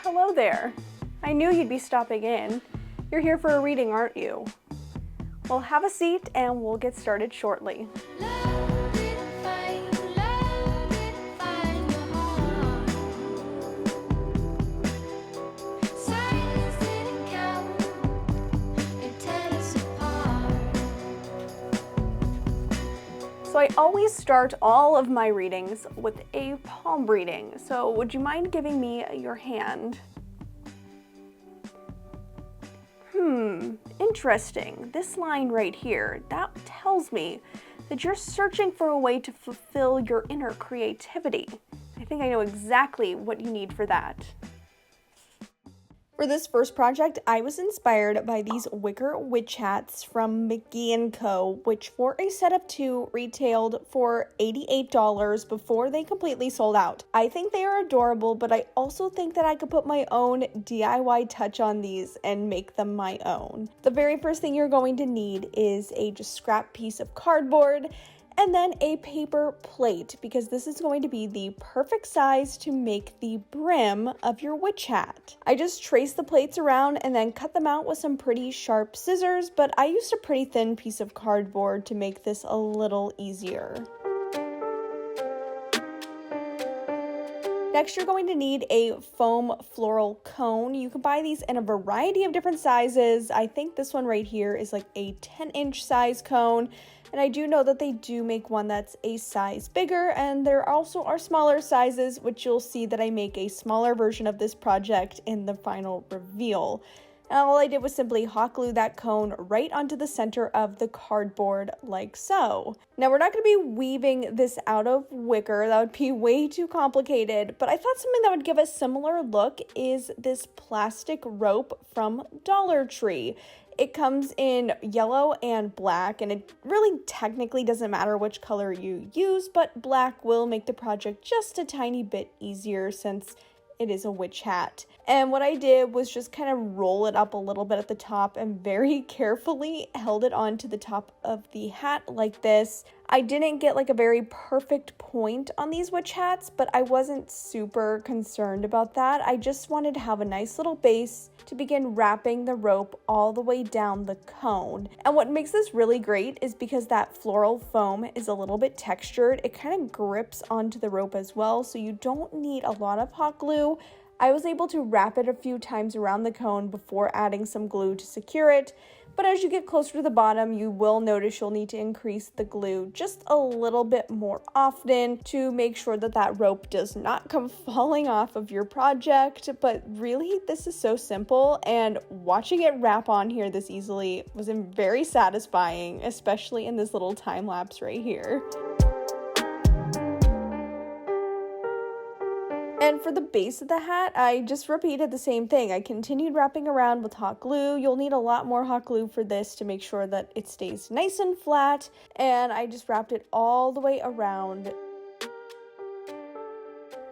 Hello there. I knew you'd be stopping in. You're here for a reading, aren't you? Well, have a seat and we'll get started shortly. So I always start all of my readings with a palm reading. So would you mind giving me your hand? Interesting. This line right here, that tells me that you're searching for a way to fulfill your inner creativity. I think I know exactly what you need for that. For this first project, I was inspired by these wicker witch hats from McGee Co, which for a set of 2 retailed for $88 before they completely sold out. I think they are adorable, but I also think that I could put my own DIY touch on these and make them my own. The very first thing you're going to need is a just scrap piece of cardboard, and then a paper plate, because this is going to be the perfect size to make the brim of your witch hat. I just traced the plates around and then cut them out with some pretty sharp scissors, but I used a pretty thin piece of cardboard to make this a little easier. Next, you're going to need a foam floral cone. You can buy these in a variety of different sizes. I think this one right here is like a 10-inch size cone. And I do know that they do make one that's a size bigger, and there also are smaller sizes, which you'll see that I make a smaller version of this project in the final reveal. And all I did was simply hot glue that cone right onto the center of the cardboard like so. Now we're not going to be weaving this out of wicker, that would be way too complicated, but I thought something that would give a similar look is this plastic rope from Dollar Tree. It comes in yellow and black, and it really technically doesn't matter which color you use, but black will make the project just a tiny bit easier since it is a witch hat. And what I did was just kind of roll it up a little bit at the top and very carefully held it onto the top of the hat like this. I didn't get like a very perfect point on these witch hats, but I wasn't super concerned about that. I just wanted to have a nice little base to begin wrapping the rope all the way down the cone. And what makes this really great is because that floral foam is a little bit textured, it kind of grips onto the rope as well, so you don't need a lot of hot glue. I was able to wrap it a few times around the cone before adding some glue to secure it, but as you get closer to the bottom, you will notice you'll need to increase the glue just a little bit more often to make sure that that rope does not come falling off of your project. But really, this is so simple, and watching it wrap on here this easily was very satisfying, especially in this little time lapse right here. And for the base of the hat, I just repeated the same thing. I continued wrapping around with hot glue. You'll need a lot more hot glue for this to make sure that it stays nice and flat. And I just wrapped it all the way around.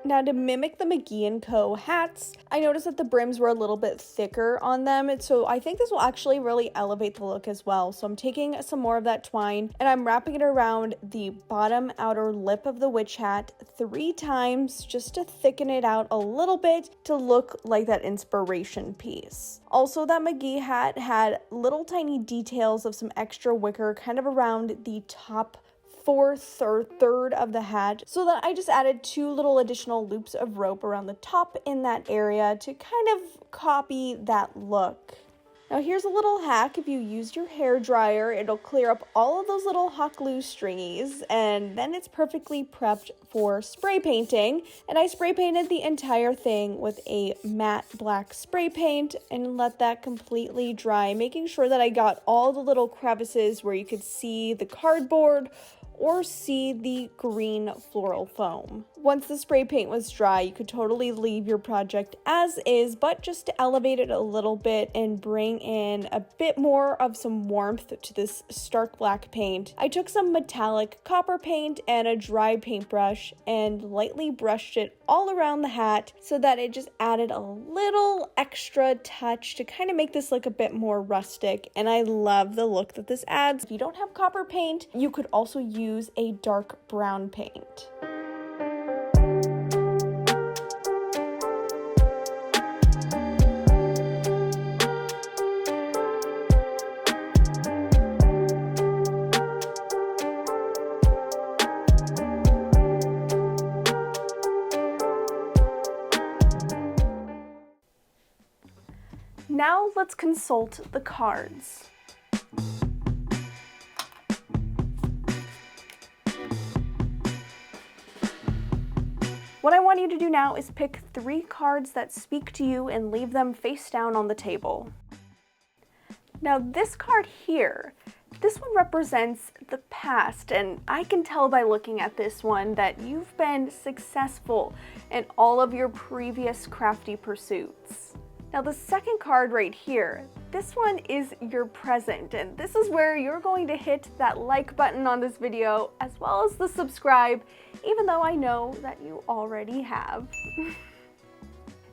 Now, to mimic the McGee Co hats, I noticed that the brims were a little bit thicker on them, and so I think this will actually really elevate the look as well. So I'm taking some more of that twine and I'm wrapping it around the bottom outer lip of the witch hat 3 times just to thicken it out a little bit to look like that inspiration piece. Also, that McGee hat had little tiny details of some extra wicker kind of around the top fourth or third of the hat, so that I just added 2 little additional loops of rope around the top in that area to kind of copy that look. Now here's a little hack. If you use your hair dryer, it'll clear up all of those little hot glue stringies, and then it's perfectly prepped for spray painting. And I spray painted the entire thing with a matte black spray paint and let that completely dry, making sure that I got all the little crevices where you could see the cardboard or C, the green floral foam. Once the spray paint was dry, you could totally leave your project as is, but just to elevate it a little bit and bring in a bit more of some warmth to this stark black paint, I took some metallic copper paint and a dry paintbrush and lightly brushed it all around the hat so that it just added a little extra touch to kind of make this look a bit more rustic, and I love the look that this adds. If you don't have copper paint, you could also use a dark brown paint. Now let's consult the cards. What I want you to do now is pick 3 cards that speak to you and leave them face down on the table. Now this card here, this one represents the past, and I can tell by looking at this one that you've been successful in all of your previous crafty pursuits. Now the second card right here, this one is your present, and this is where you're going to hit that like button on this video as well as the subscribe, even though I know that you already have.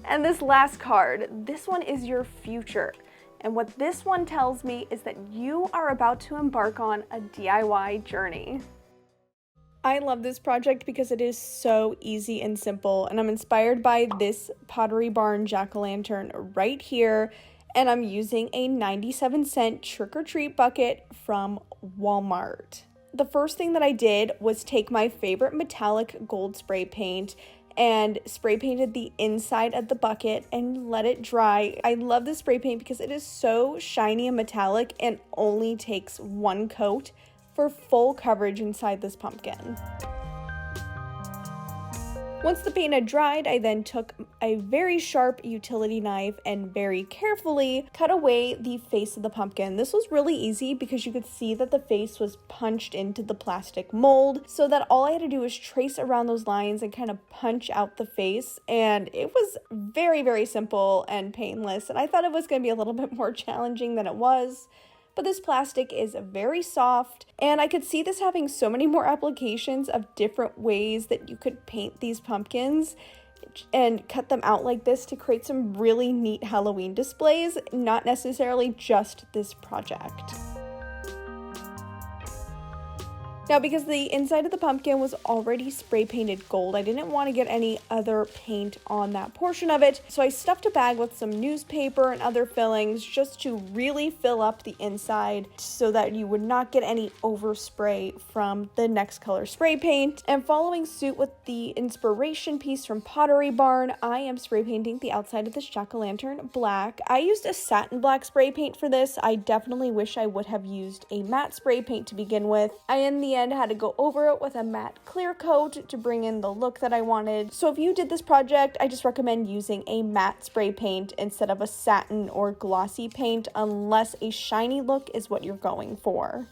And this last card, this one is your future. And what this one tells me is that you are about to embark on a DIY journey. I love this project because it is so easy and simple, and I'm inspired by this Pottery Barn jack-o'-lantern right here, and I'm using a 97-cent trick-or-treat bucket from Walmart. The first thing that I did was take my favorite metallic gold spray paint and spray painted the inside of the bucket and let it dry. I love this spray paint because it is so shiny and metallic and only takes 1 coat for full coverage inside this pumpkin. Once the paint had dried, I then took a very sharp utility knife and very carefully cut away the face of the pumpkin. This was really easy because you could see that the face was punched into the plastic mold, so that all I had to do was trace around those lines and kind of punch out the face, and it was very, very simple and painless, and I thought it was going to be a little bit more challenging than it was. But this plastic is very soft, and I could see this having so many more applications of different ways that you could paint these pumpkins and cut them out like this to create some really neat Halloween displays, not necessarily just this project. Now, because the inside of the pumpkin was already spray painted gold, I didn't want to get any other paint on that portion of it, so I stuffed a bag with some newspaper and other fillings just to really fill up the inside so that you would not get any overspray from the next color spray paint. And following suit with the inspiration piece from Pottery Barn, I am spray painting the outside of this jack-o'-lantern black. I used a satin black spray paint for this. I definitely wish I would have used a matte spray paint to begin with. I, in the end, had to go over it with a matte clear coat to bring in the look that I wanted. So if you did this project, I just recommend using a matte spray paint instead of a satin or glossy paint, unless a shiny look is what you're going for.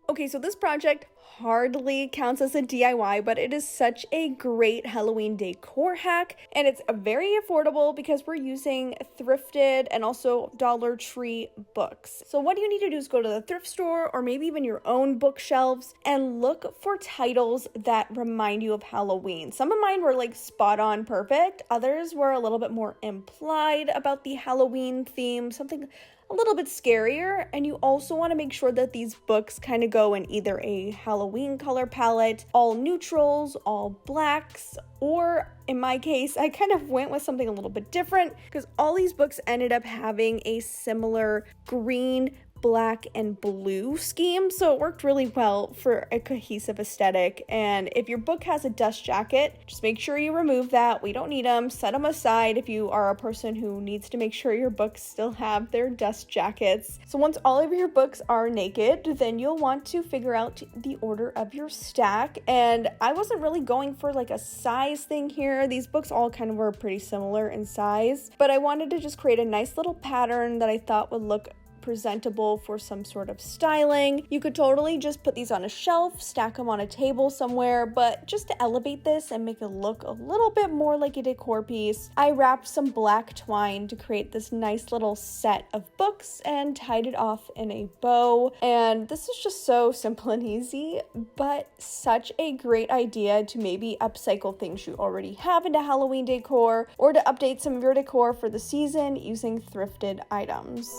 Okay, so this project hardly counts as a DIY, but it is such a great Halloween decor hack, and it's very affordable because we're using thrifted and also Dollar Tree books. So what you need to do is go to the thrift store or maybe even your own bookshelves and look for titles that remind you of Halloween. Some of mine were like spot on perfect, others were a little bit more implied about the Halloween theme, something a little bit scarier. And you also want to make sure that these books kind of go in either a Halloween color palette, all neutrals, all blacks, or in my case, I kind of went with something a little bit different because all these books ended up having a similar green black and blue scheme, so it worked really well for a cohesive aesthetic. And if your book has a dust jacket, just make sure you remove that. We don't need them. Set them aside if you are a person who needs to make sure your books still have their dust jackets. So once all of your books are naked, then you'll want to figure out the order of your stack. And I wasn't really going for like a size thing here. These books all kind of were pretty similar in size, but I wanted to just create a nice little pattern that I thought would look presentable for some sort of styling. You could totally just put these on a shelf, stack them on a table somewhere, but just to elevate this and make it look a little bit more like a decor piece, I wrapped some black twine to create this nice little set of books and tied it off in a bow. And this is just so simple and easy, but such a great idea to maybe upcycle things you already have into Halloween decor, or to update some of your decor for the season using thrifted items.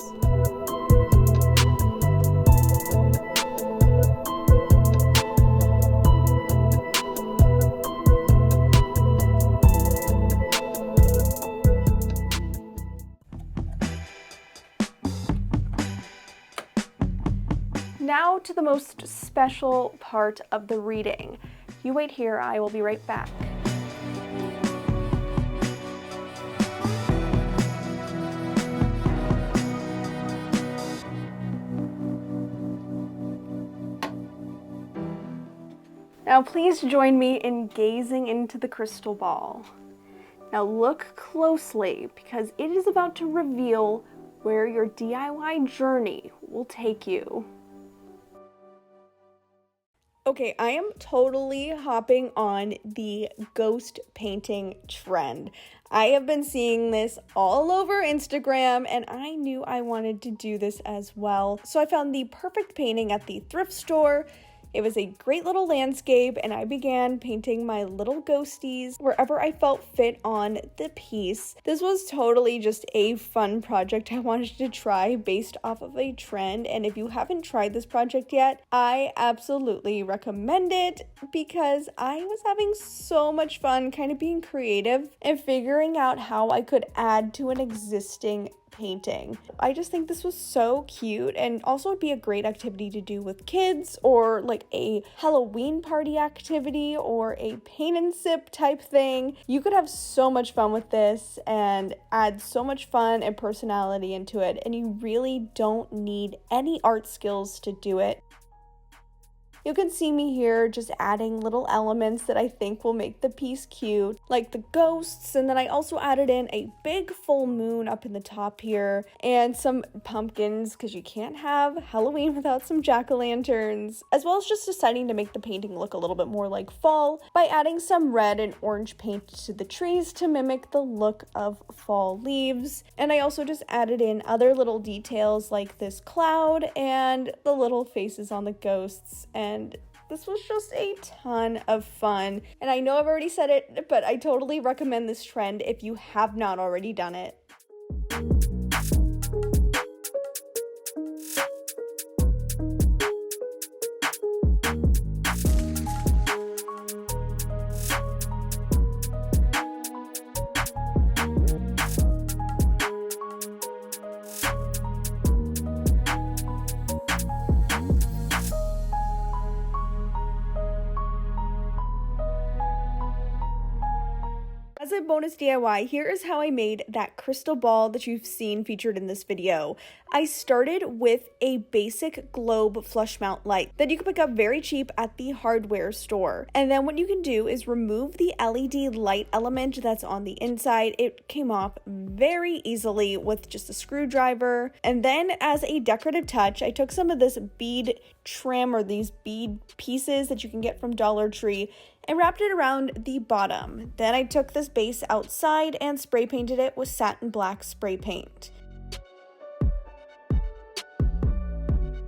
Now to the most special part of the reading. You wait here, I will be right back. Now please join me in gazing into the crystal ball. Now look closely, because it is about to reveal where your DIY journey will take you. Okay, I am totally hopping on the ghost painting trend. I have been seeing this all over Instagram, and I knew I wanted to do this as well. So I found the perfect painting at the thrift store. It was a great little landscape, and I began painting my little ghosties wherever I felt fit on the piece. This was totally just a fun project I wanted to try based off of a trend, and if you haven't tried this project yet, I absolutely recommend it, because I was having so much fun kind of being creative and figuring out how I could add to an existing painting. I just think this was so cute, and also would be a great activity to do with kids, or like a Halloween party activity, or a paint and sip type thing. You could have so much fun with this and add so much fun and personality into it, and you really don't need any art skills to do it. You can see me here just adding little elements that I think will make the piece cute, like the ghosts, and then I also added in a big full moon up in the top here, and some pumpkins, because you can't have Halloween without some jack-o'-lanterns, as well as just deciding to make the painting look a little bit more like fall by adding some red and orange paint to the trees to mimic the look of fall leaves. And I also just added in other little details like this cloud and the little faces on the ghosts, and this was just a ton of fun. And I know I've already said it, but I totally recommend this trend if you have not already done it. As a bonus DIY, here is how I made that crystal ball that you've seen featured in this video. I started with a basic globe flush mount light that you can pick up very cheap at the hardware store. And then what you can do is remove the LED light element that's on the inside. It came off very easily with just a screwdriver. And then as a decorative touch, I took some of this bead trim, or these bead pieces that you can get from Dollar Tree, and wrapped it around the bottom. Then I took this base outside and spray painted it with satin black spray paint.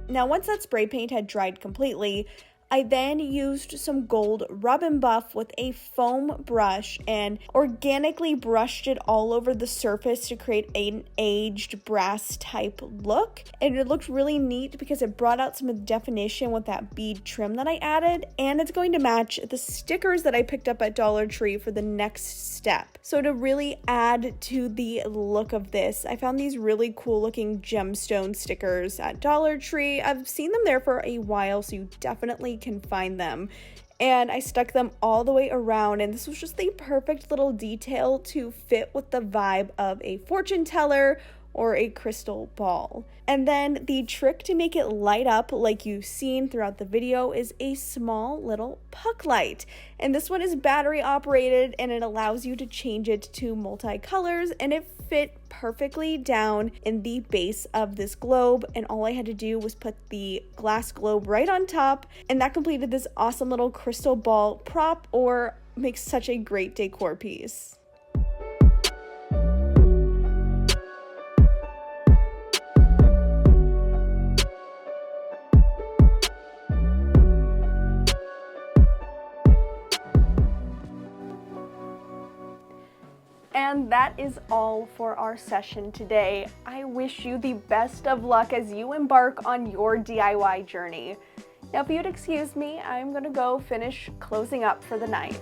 Now once that spray paint had dried completely, I then used some gold rub and buff with a foam brush and organically brushed it all over the surface to create an aged brass type look. And it looked really neat because it brought out some definition with that bead trim that I added, and it's going to match the stickers that I picked up at Dollar Tree for the next step. So to really add to the look of this, I found these really cool looking gemstone stickers at Dollar Tree. I've seen them there for a while, so you definitely can find them. And I stuck them all the way around, and this was just the perfect little detail to fit with the vibe of a fortune teller or a crystal ball. And then the trick to make it light up like you've seen throughout the video is a small little puck light. And this one is battery operated, and it allows you to change it to multicolors, and it fit perfectly down in the base of this globe. And all I had to do was put the glass globe right on top, and that completed this awesome little crystal ball prop, or makes such a great decor piece. And that is all for our session today. I wish you the best of luck as you embark on your DIY journey. Now, if you'd excuse me, I'm gonna go finish closing up for the night.